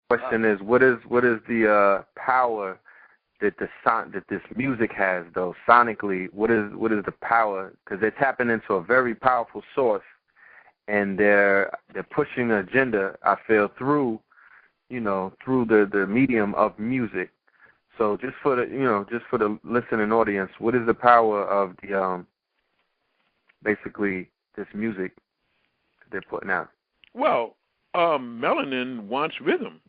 question is, what is the power that this music has, though, sonically? What is the power? Because they're tapping into a very powerful source, and they're pushing an agenda, I feel, through the medium of music. So just for the listening audience, what is the power of the basically this music that they're putting out? Well, melanin wants rhythm.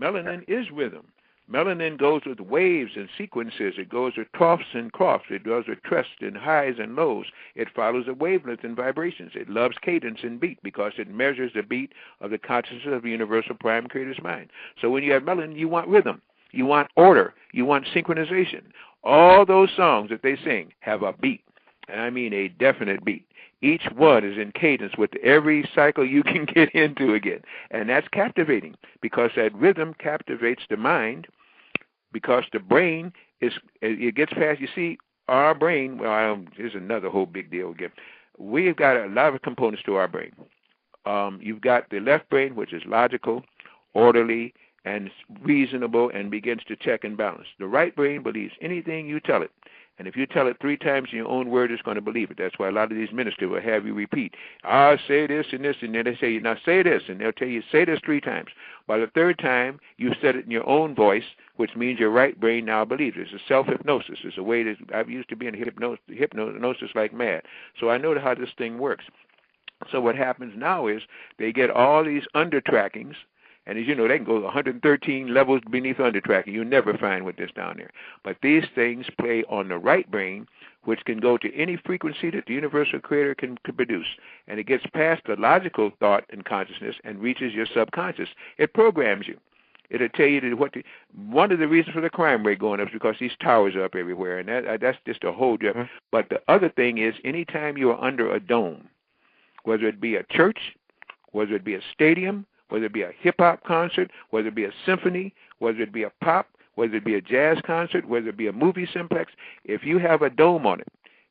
Melanin is rhythm. Melanin goes with waves and sequences. It goes with troughs and troughs. It goes with crests and highs and lows. It follows a wavelength and vibrations. It loves cadence and beat because it measures the beat of the consciousness of the universal prime creator's mind. So when you have melanin, you want rhythm. You want order. You want synchronization. All those songs that they sing have a beat, and I mean a definite beat. Each one is in cadence with every cycle you can get into again. And that's captivating because that rhythm captivates the mind, because the brain it gets past. You see, our brain, here's another whole big deal again. We've got a lot of components to our brain. You've got the left brain, which is logical, orderly, and reasonable, and begins to check and balance. The right brain believes anything you tell it. And if you tell it 3 times in your own word, it's going to believe it. That's why a lot of these ministers will have you repeat, say this and this, and then they say, now say this, and they'll tell you, say this 3 times. By the 3rd time, you said it in your own voice, which means your right brain now believes it. It's a self-hypnosis. It's a way that I've used to be in hypnosis like mad. So I know how this thing works. So what happens now is they get all these under-trackings. And as you know, they can go 113 levels beneath under-tracking. You never find with this down there. But these things play on the right brain, which can go to any frequency that the universal creator can produce. And it gets past the logical thought and consciousness and reaches your subconscious. It programs you. It'll tell you that one of the reasons for the crime rate going up is because these towers are up everywhere. And that's just a whole different. But the other thing is, anytime you are under a dome, whether it be a church, whether it be a stadium, whether it be a hip-hop concert, whether it be a symphony, whether it be a pop, whether it be a jazz concert, whether it be a movie simplex, if you have a dome on it,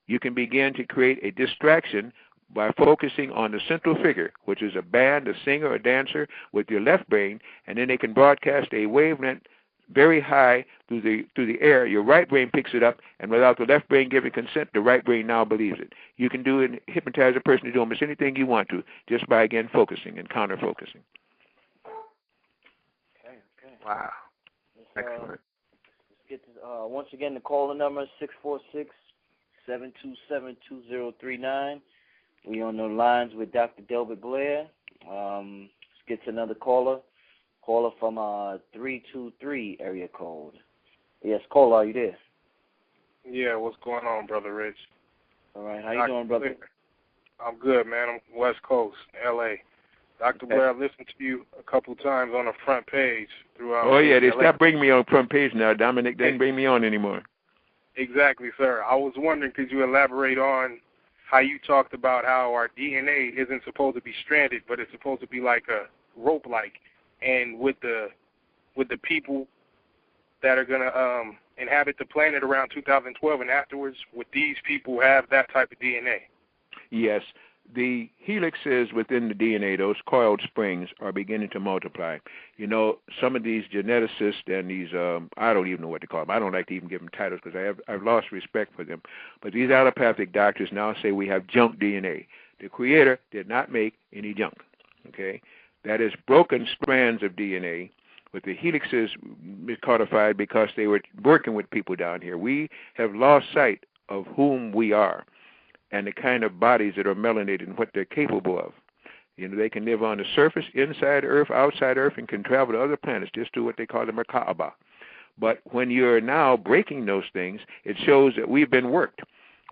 you can begin to create a distraction by focusing on the central figure, which is a band, a singer, a dancer, with your left brain, and then they can broadcast a wavelength very high through the air. Your right brain picks it up, and without the left brain giving consent, the right brain now believes it. You can do it, hypnotize a person to do almost anything you want to, just by, again, focusing and counter-focusing. Okay. Wow. Excellent. Let's get to, once again, the caller number is 646-727-2039. We on the lines with Dr. Delbert Blaire. Let's get to another caller. Caller from 323 area code. Yes, caller, are you there? Yeah, what's going on, Brother Rich? All right, how you doing, brother? I'm good, man. I'm West Coast, L.A. Dr. Blaire, I listened to you a couple times on the front page throughout. Oh, yeah, they stopped bringing me on the front page now. Dominic didn't bring me on anymore. Exactly, sir. I was wondering, could you elaborate on how you talked about how our DNA isn't supposed to be stranded, but it's supposed to be like a rope-like, and with the people that are going to inhabit the planet around 2012 and afterwards, would these people have that type of DNA? Yes. The helixes within the DNA, those coiled springs, are beginning to multiply. You know, some of these geneticists and these, I don't even know what to call them. I don't like to even give them titles because I've lost respect for them. But these allopathic doctors now say we have junk DNA. The Creator did not make any junk, okay? That is broken strands of DNA with the helixes codified because they were working with people down here. We have lost sight of whom we are and the kind of bodies that are melanated and what they're capable of. You know, they can live on the surface, inside Earth, outside Earth, and can travel to other planets, just do what they call the Merkaba. But when you're now breaking those things, it shows that we've been worked.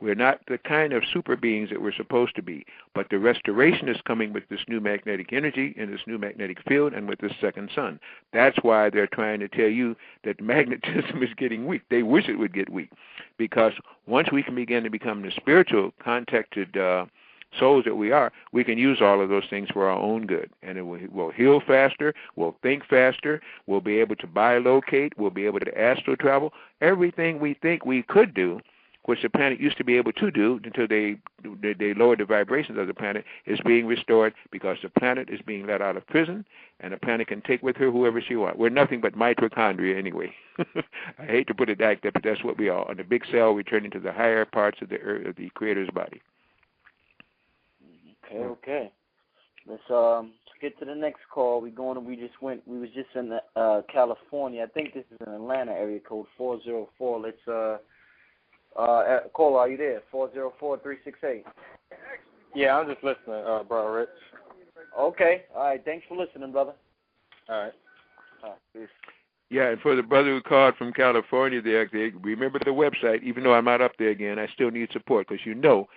We're not the kind of super beings that we're supposed to be. But the restoration is coming with this new magnetic energy and this new magnetic field and with this second sun. That's why they're trying to tell you that magnetism is getting weak. They wish it would get weak. Because once we can begin to become the spiritual contacted souls that we are, we can use all of those things for our own good. And it will heal faster, we'll think faster, we'll be able to bilocate, we'll be able to astral travel. Everything we think we could do which the planet used to be able to do until they lowered the vibrations of the planet, is being restored because the planet is being let out of prison, and the planet can take with her whoever she wants. We're nothing but mitochondria anyway. I hate to put it like that, but that's what we are. On the big cell, returning to the higher parts of the earth, of the Creator's body. Okay. Let's get to the next call. We was just in California. I think this is an Atlanta area code 404. Let's caller, are you there? 404-368. Yeah, I'm just listening, Brother Rich. Okay. All right. Thanks for listening, brother. All right. Peace. Yeah, and for the brother who called from California, there, remember the website. Even though I'm not up there again, I still need support because you know,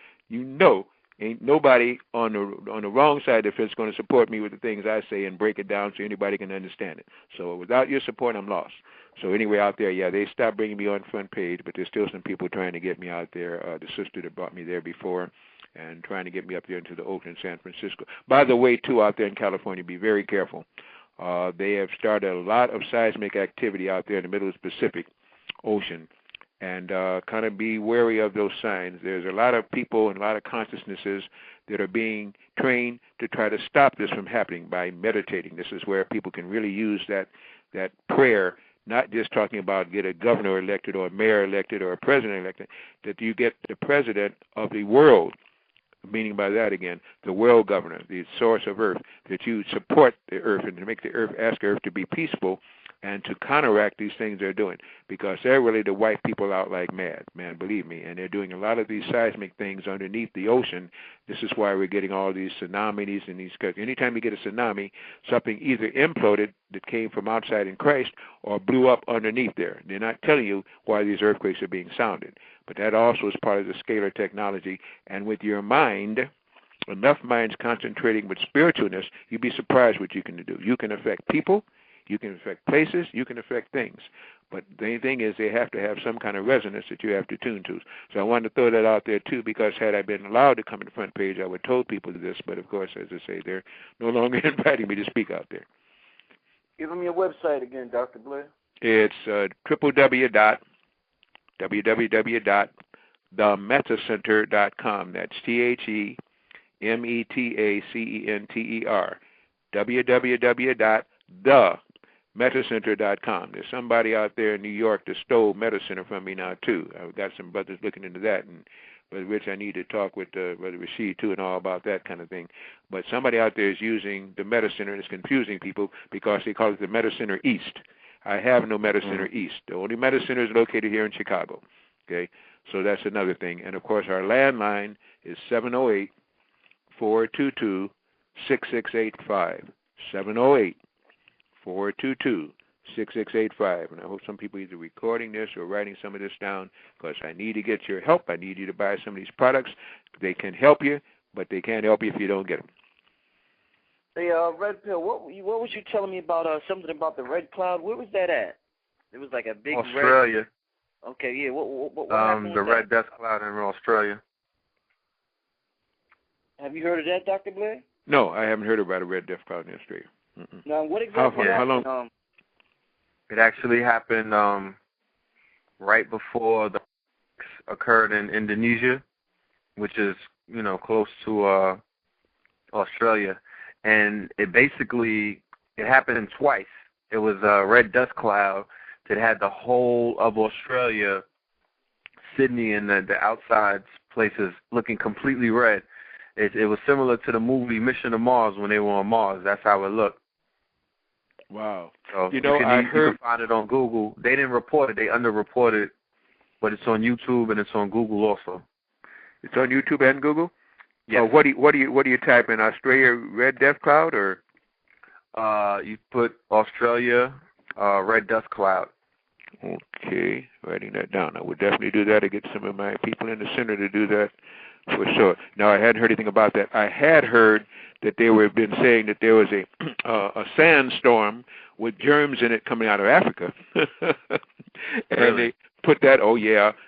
ain't nobody on the wrong side of the fence going to support me with the things I say and break it down so anybody can understand it. So without your support, I'm lost. So anyway, out there, yeah, they stopped bringing me on front page, but there's still some people trying to get me out there. The sister that brought me there before, and trying to get me up there into the Oakland, San Francisco. By the way, too, out there in California, be very careful. They have started a lot of seismic activity out there in the middle of the Pacific Ocean, and kind of be wary of those signs. There's a lot of people and a lot of consciousnesses that are being trained to try to stop this from happening by meditating. This is where people can really use that prayer, not just talking about get a governor elected or a mayor elected or a president elected, that you get the president of the world, meaning by that again, the world governor, the source of earth, that you support the earth and to make the earth, ask earth to be peaceful and to counteract these things they're doing, because they're really to wipe people out like mad, man, believe me. And they're doing a lot of these seismic things underneath the ocean. This is why we're getting all these tsunamis and these. Anytime you get a tsunami, something either imploded that came from outside in Christ or blew up underneath there. They're not telling you why these earthquakes are being sounded. But that also is part of the scalar technology. And with your mind, enough minds concentrating with spiritualness, you'd be surprised what you can do. You can affect people. You can affect places, you can affect things. But the main thing is they have to have some kind of resonance that you have to tune to. So I wanted to throw that out there, too, because had I been allowed to come to the front page, I would have told people this. But, of course, as I say, they're no longer inviting me to speak out there. Give them your website again, Dr. Blaire. It's www.themetacenter.com. That's TheMetacenter. www.themetacenter.com. There's somebody out there in New York that stole Metacenter from me now, too. I've got some brothers looking into that, and Brother Rich, I need to talk with Brother Rashid, too, and all about that kind of thing. But somebody out there is using the Metacenter, and it's confusing people because they call it the Metacenter East. I have no Metacenter East. The only Metacenter is located here in Chicago. Okay, so that's another thing. And, of course, our landline is 708-422-6685. 708-422-6685. And I hope some people either recording this or writing some of this down, because I need to get your help. I need you to buy some of these products. They can help you, but they can't help you if you don't get them. Hey, Red Pill, what was you telling me about something about the red cloud? Where was that at? It was like a big Australia. red... Okay, yeah. What happened the with red that? dust cloud in Australia. Have you heard of that, Dr. Blaire? No, I haven't heard about a red death cloud in Australia. Now, what exactly happened? How long? It actually happened right before the occurred in Indonesia, which is, close to Australia. And it happened twice. It was a red dust cloud that had the whole of Australia, Sydney and the outside places looking completely red. It was similar to the movie Mission to Mars when they were on Mars. That's how it looked. Wow. So I heard... you can find it on Google. They didn't report it. They underreported it. But it's on YouTube and it's on Google also. It's on YouTube and Google? Yeah. What do you type in? Australia red death cloud, or? You put Australia red dust cloud. Okay, writing that down. I would definitely do that to get some of my people in the center to do that for sure. Now, I hadn't heard anything about that. I had heard that they were been saying that there was a sandstorm with germs in it coming out of Africa. And really? They put that,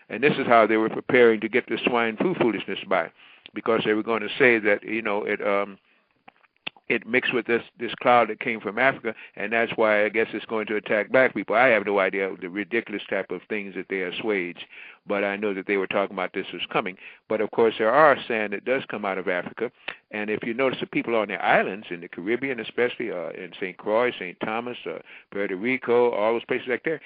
and this is how they were preparing to get the swine flu foolishness by, because they were going to say that, it mixed with this cloud that came from Africa, and that's why I guess it's going to attack black people. I have no idea the ridiculous type of things that they assuage, but I know that they were talking about this was coming. But, of course, there are sand that does come out of Africa, and if you notice the people on the islands, in the Caribbean especially, in St. Croix, St. Thomas, Puerto Rico, all those places like there,